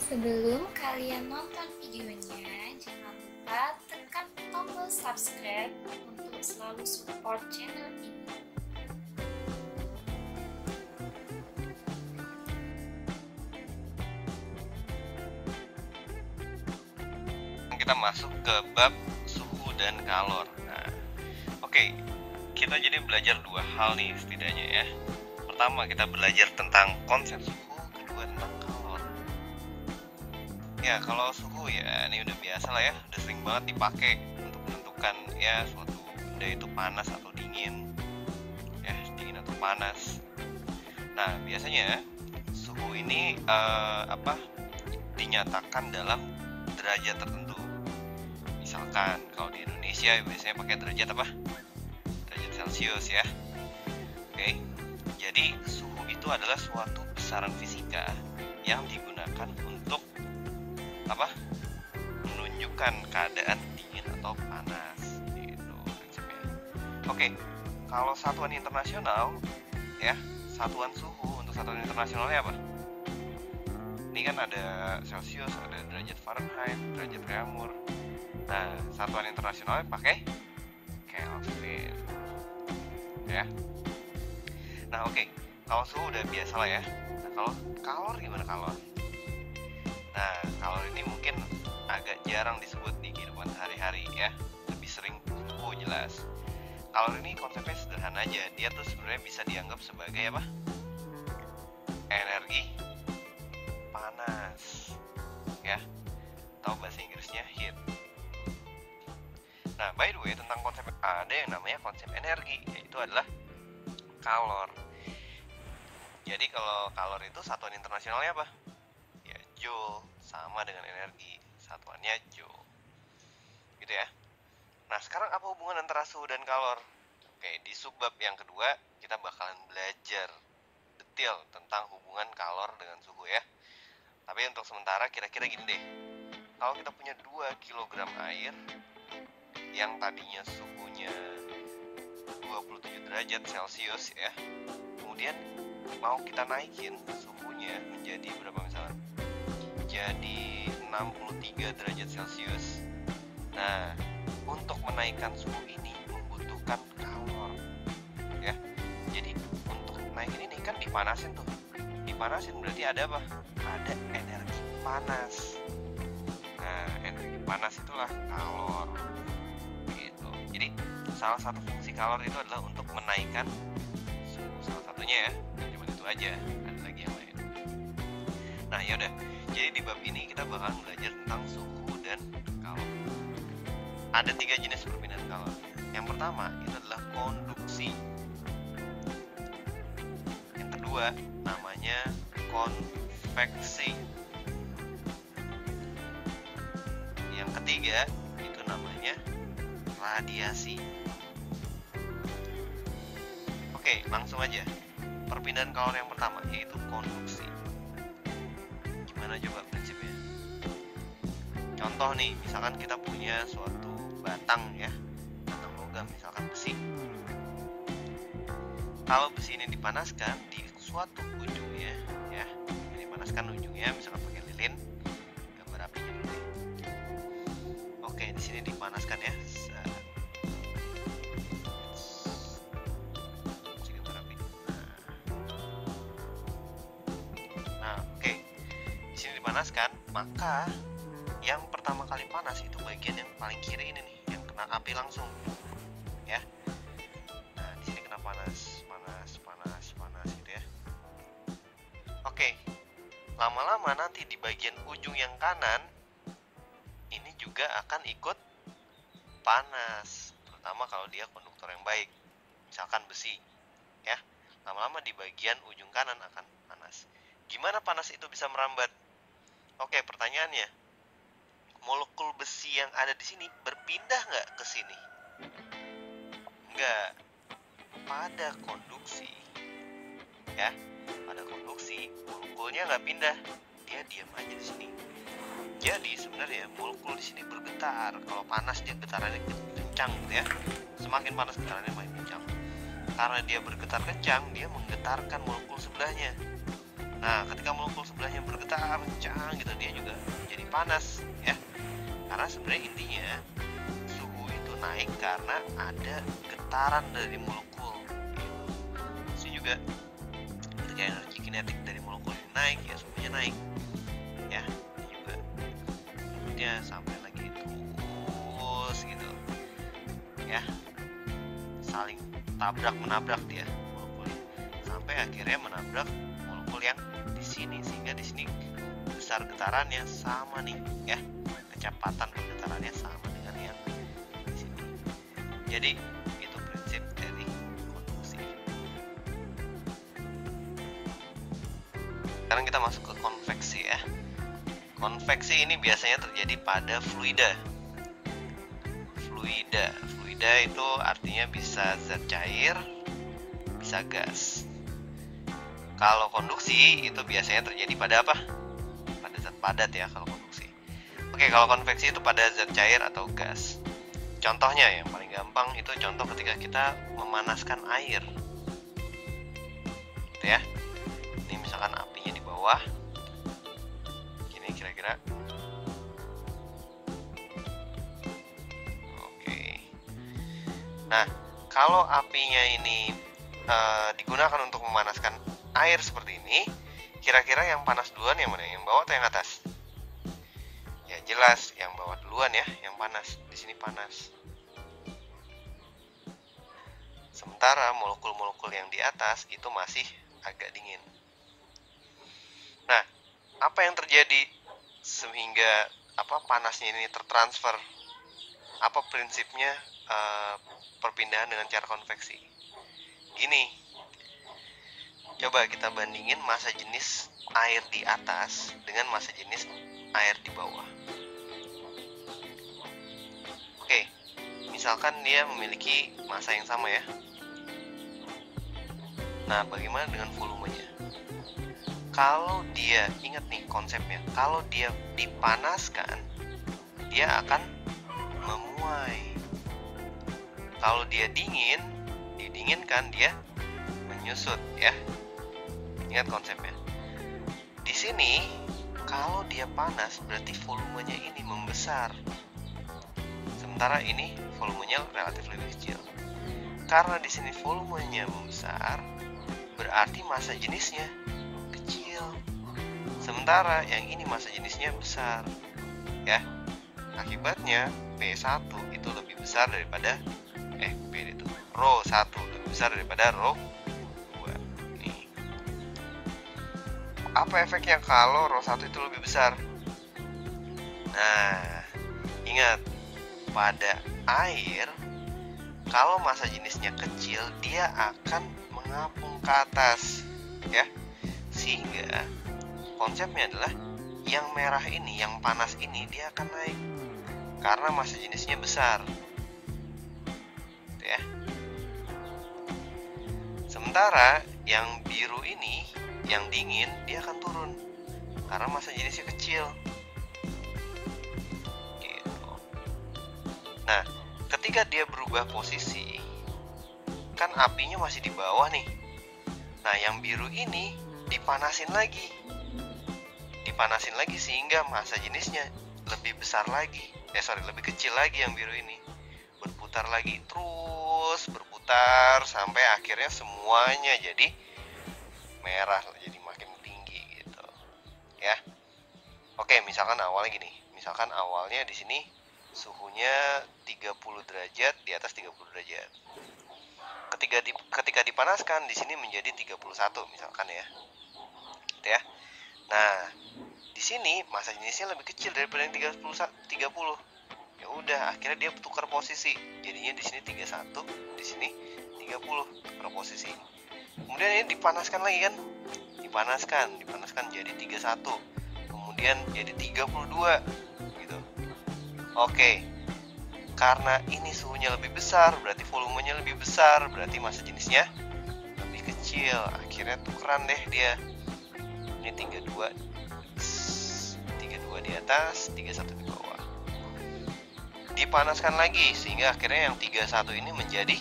Sebelum kalian nonton videonya, jangan lupa tekan tombol subscribe untuk selalu support channel ini. Kita masuk ke bab suhu dan kalor. Nah, oke, kita jadi belajar dua hal nih setidaknya ya. Pertama, kita belajar tentang konsep suhu, kedua tentang kalor. Ya, kalau suhu ya ini udah biasa lah ya, udah sering banget dipakai untuk menentukan ya suatu benda itu panas atau dingin, ya dingin atau panas. Nah, biasanya suhu ini dinyatakan dalam derajat tertentu. Misalkan kalau di Indonesia biasanya pakai derajat apa? Derajat Celcius ya. Oke. Jadi suhu itu adalah suatu besaran fisika yang digunakan untuk apa? Menunjukkan keadaan dingin atau panas gitu prinsipnya. Oke. Kalau satuan internasional ya, satuan suhu untuk satuan internasionalnya apa? Ini kan ada Celcius, ada derajat Fahrenheit, derajat Reaumur. Nah, satuan internasionalnya pakai Kelvin. Ya. Nah, oke. Kalau suhu udah biasa lah ya. Nah, kalau kalor gimana kalor? Nah, kalor ini mungkin agak jarang disebut di kehidupan sehari-hari ya. Lebih sering suhu jelas. Kalor ini konsepnya sederhana aja. Dia tuh sebenarnya bisa dianggap sebagai apa? Energi panas. Ya. Atau bahasa Inggrisnya heat. Nah, by the way, tentang konsep ada yang namanya konsep energi, yaitu adalah kalor. Jadi kalau kalor itu satuan internasionalnya apa? Ya, joule, sama dengan energi, satuannya joule. Gitu ya. Nah, sekarang apa hubungan antara suhu dan kalor? Oke, di subbab yang kedua kita bakalan belajar detail tentang hubungan kalor dengan suhu ya. Tapi untuk sementara kira-kira gini deh. Kalau kita punya 2 kg air yang tadinya suhunya 27 derajat Celcius ya, kemudian mau kita naikin suhunya menjadi berapa misalnya? Jadi 63 derajat Celcius. Nah, untuk menaikkan suhu ini membutuhkan kalor ya. Jadi untuk naikin ini kan dipanasin tuh. Dipanasin berarti ada apa? Ada energi panas. Nah, energi panas itulah kalor. Gitu. Jadi salah satu fungsi kalor itu adalah untuk menaikkan suhu, salah satunya ya. Cuma itu aja, ada lagi yang lain. Nah, yaudah. Jadi di bab ini kita bakal belajar tentang suhu dan kalor. Ada 3 jenis perpindahan kalor. Yang pertama itu adalah konduksi. Yang kedua namanya konveksi. Yang ketiga itu namanya radiasi. Oke, langsung aja. Perpindahan kalor yang pertama yaitu konduksi. Gimana coba prinsipnya? Contoh nih, misalkan kita punya suatu batang ya, batang logam, misalkan besi. Kalau besi ini dipanaskan di suatu ujungnya ya, dipanaskan ujungnya misalkan pakai lilin, gambar apinya dulu. Oke, di sini dipanaskan ya. Dipanaskan, maka yang pertama kali panas itu bagian yang paling kiri ini nih, yang kena api langsung ya. Nah, di sini kena panas gitu ya. Oke, lama-lama nanti di bagian ujung yang kanan ini juga akan ikut panas, terutama kalau dia konduktor yang baik, misalkan besi ya. Lama-lama di bagian ujung kanan akan panas. Gimana panas itu bisa merambat? Oke, pertanyaannya, molekul besi yang ada di sini berpindah nggak ke sini? Nggak. Pada konduksi, ya, pada konduksi molekulnya nggak pindah, dia diam aja di sini. Jadi sebenarnya molekul di sini bergetar. Kalau panas dia getarannya kencang, gitu ya. Semakin panas getarannya makin kencang. Karena dia bergetar kencang, dia menggetarkan molekul sebelahnya. Nah, ketika molekul sebelahnya bergetar kencang gitu, dia juga jadi panas ya. Karena sebenarnya intinya suhu itu naik karena ada getaran dari molekul. Terus juga ketika energi kinetik dari molekul ini naik, ya suhunya naik. Ya, ini juga dia sampai lagi terus gitu. Ya, saling tabrak menabrak dia molekul sampai akhirnya menabrak molekul yang di sini, sehingga di sini besar getarannya sama nih ya, kecepatan pergetarannya sama dengan yang di sini. Jadi itu prinsip dari konduksi. Sekarang kita masuk ke konveksi ya. Konveksi ini biasanya terjadi pada fluida. Fluida itu artinya bisa zat cair, bisa gas. Kalau konduksi itu biasanya terjadi pada apa? Pada zat padat ya kalau konduksi. Oke, kalau konveksi itu pada zat cair atau gas. Contohnya yang paling gampang itu contoh ketika kita memanaskan air. Gitu ya. Ini misalkan apinya di bawah. Gini kira-kira. Oke. Nah, kalau apinya ini digunakan untuk memanaskan air seperti ini, kira-kira yang panas duluan yang mana? Yang bawah atau yang atas? Ya jelas yang bawah duluan ya, yang panas. Di sini panas. Sementara molekul-molekul yang di atas itu masih agak dingin. Nah, apa yang terjadi sehingga panasnya ini tertransfer? Apa prinsipnya perpindahan dengan cara konveksi? Gini, coba kita bandingin massa jenis air di atas dengan massa jenis air di bawah. Oke, misalkan dia memiliki massa yang sama ya. Nah, bagaimana dengan volumenya? Kalau dia, ingat nih konsepnya, kalau dia dipanaskan, dia akan memuai. Kalau dia didinginkan, dia menyusut ya. Ingat konsepnya. Di sini kalau dia panas berarti volumenya ini membesar. Sementara ini volumenya relatif lebih kecil. Karena di sini volumenya membesar, berarti massa jenisnya kecil. Sementara yang ini massa jenisnya besar. Ya. Akibatnya P1 itu lebih besar daripada P itu. Rho 1 lebih besar daripada Rho 2. Nih. Apa efeknya kalau Rho 1 itu lebih besar? Nah, ingat, pada air kalau massa jenisnya kecil, dia akan mengapung ke atas ya. Sehingga konsepnya adalah yang merah ini, yang panas ini, dia akan naik karena massa jenisnya besar. Ya. Sementara yang biru ini, yang dingin, dia akan turun karena massa jenisnya kecil. Gitu. Nah, ketika dia berubah posisi, kan apinya masih di bawah nih. Nah, yang biru ini dipanasin lagi sehingga massa jenisnya lebih besar lagi. Lebih kecil lagi yang biru ini. Berputar lagi, terus berputar sampai akhirnya semuanya jadi merah, jadi makin tinggi gitu. Ya. Oke, misalkan awalnya gini. Misalkan awalnya di sini suhunya 30 derajat, di atas 30 derajat. Ketika dipanaskan di sini menjadi 31 misalkan ya. Gitu ya. Nah, di sini massa jenisnya lebih kecil daripada yang 30. Ya udah, akhirnya dia tukar posisi. Jadinya di sini 31, di sini 30 tukar posisi. Kemudian ini dipanaskan lagi kan? Dipanaskan jadi 31. Kemudian jadi 32 gitu. Oke. Karena ini suhunya lebih besar, berarti volumenya lebih besar, berarti massa jenisnya lebih kecil. Akhirnya tukeran deh dia. Ini 32 di atas, 31 di bawah. Dipanaskan lagi sehingga akhirnya yang 31 ini menjadi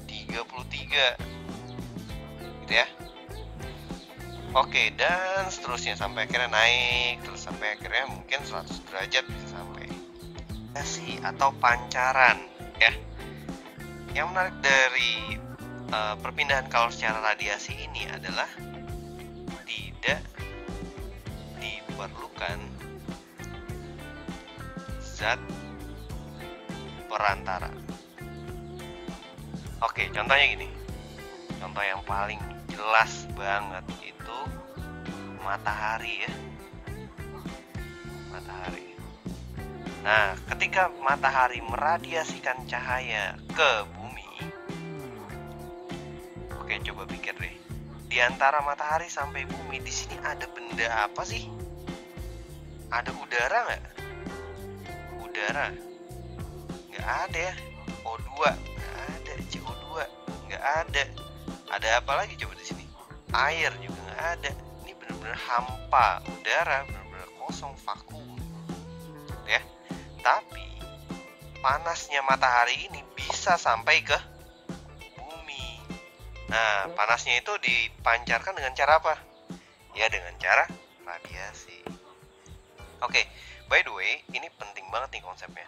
33. Gitu ya. Oke, dan seterusnya sampai akhirnya naik, terus sampai akhirnya mungkin 100 derajat bisa sampai. Radiasi atau pancaran, ya. Yang menarik dari perpindahan kalor secara radiasi ini adalah tidak diperlukan zat perantara. Oke, contohnya gini. Contoh yang paling jelas banget itu matahari, ya. Matahari. Nah, ketika matahari meradiasikan cahaya ke bumi, oke, coba pikir deh. Di antara matahari sampai bumi, di sini ada benda apa sih? Ada udara nggak? Udara? Nggak ada, ya. O2 nggak ada, CO2 nggak ada. Ada apa lagi coba di sini? Air juga nggak ada. Ini benar-benar hampa udara, benar-benar kosong, vakum, ya. Tapi panasnya matahari ini bisa sampai ke bumi. Nah, panasnya itu dipancarkan dengan cara apa? Ya, dengan cara radiasi. Oke, by the way, ini penting banget nih konsepnya.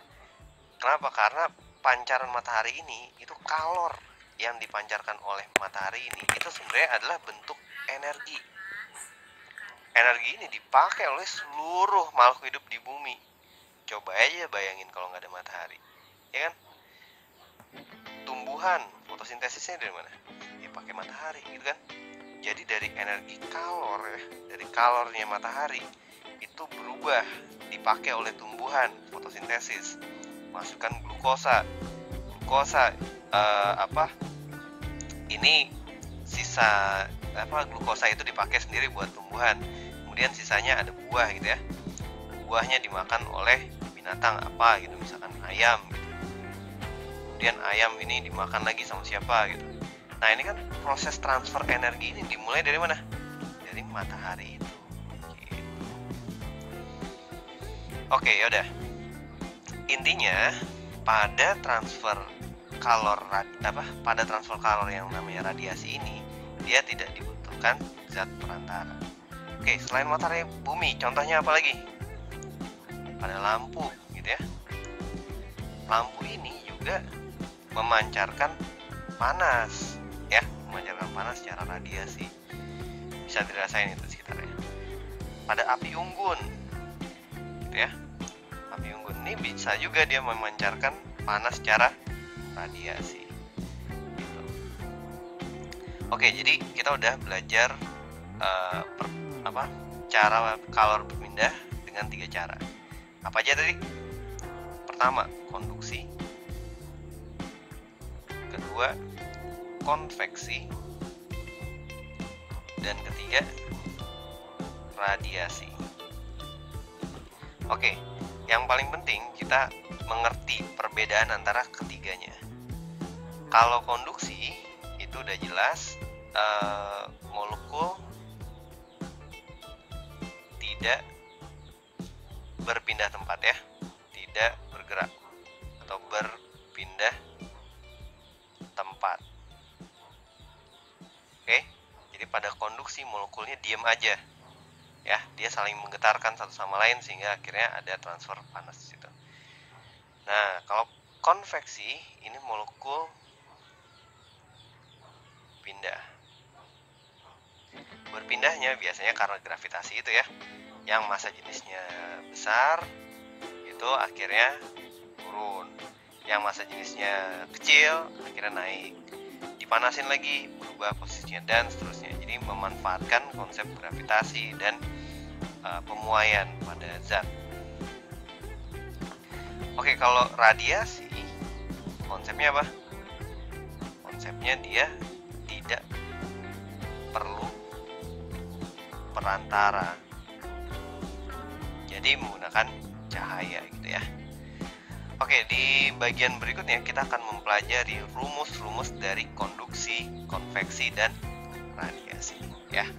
Kenapa? Karena pancaran matahari ini itu kalor yang dipancarkan oleh matahari ini itu sebenarnya adalah bentuk energi. Energi ini dipakai oleh seluruh makhluk hidup di bumi. Coba aja bayangin kalau nggak ada matahari, ya kan? Tumbuhan fotosintesisnya dari mana? Ya pakai matahari, gitu kan? Jadi dari energi kalor, ya, dari kalornya matahari itu berubah dipakai oleh tumbuhan fotosintesis, masukkan glukosa. Ini sisa glukosa itu dipakai sendiri buat tumbuhan. Kemudian sisanya ada buah, gitu ya. Buahnya dimakan oleh binatang apa gitu, misalkan ayam gitu. Kemudian ayam ini dimakan lagi sama siapa gitu. Nah, ini kan proses transfer energi ini dimulai dari mana? Dari matahari itu gitu. Oke, yaudah. Intinya pada transfer kalor yang namanya radiasi ini, dia tidak dibutuhkan zat perantara. Oke, selain matahari, bumi, contohnya apa lagi? Pada lampu, gitu ya. Lampu ini juga memancarkan panas, ya, memancarkan panas secara radiasi. Bisa dirasain itu sekitarnya. Pada api unggun, gitu ya. Api unggun ini bisa juga dia memancarkan panas secara radiasi. Gitu. Oke, jadi kita udah belajar cara kalor berpindah dengan 3 cara. Apa aja tadi? Pertama, konduksi. Kedua, konveksi. Dan ketiga, radiasi. Oke, yang paling penting kita mengerti perbedaan antara ketiganya. Kalau konduksi itu udah jelas, molekul tidak berpindah tempat, ya, tidak bergerak atau berpindah tempat. Oke, jadi pada konduksi molekulnya diam aja, ya, dia saling menggetarkan satu sama lain sehingga akhirnya ada transfer panas di situ. Nah, kalau konveksi ini molekul pindah. Berpindahnya biasanya karena gravitasi itu, ya, yang massa jenisnya besar itu akhirnya turun, yang massa jenisnya kecil akhirnya naik, dipanasin lagi berubah posisinya dan seterusnya. Jadi memanfaatkan konsep gravitasi dan pemuaian pada zat. Oke, kalau radiasi konsepnya apa? Konsepnya dia tidak perlu perantara, jadi menggunakan cahaya, gitu ya. Oke, di bagian berikutnya kita akan mempelajari rumus-rumus dari konduksi, konveksi, dan radiasi, ya.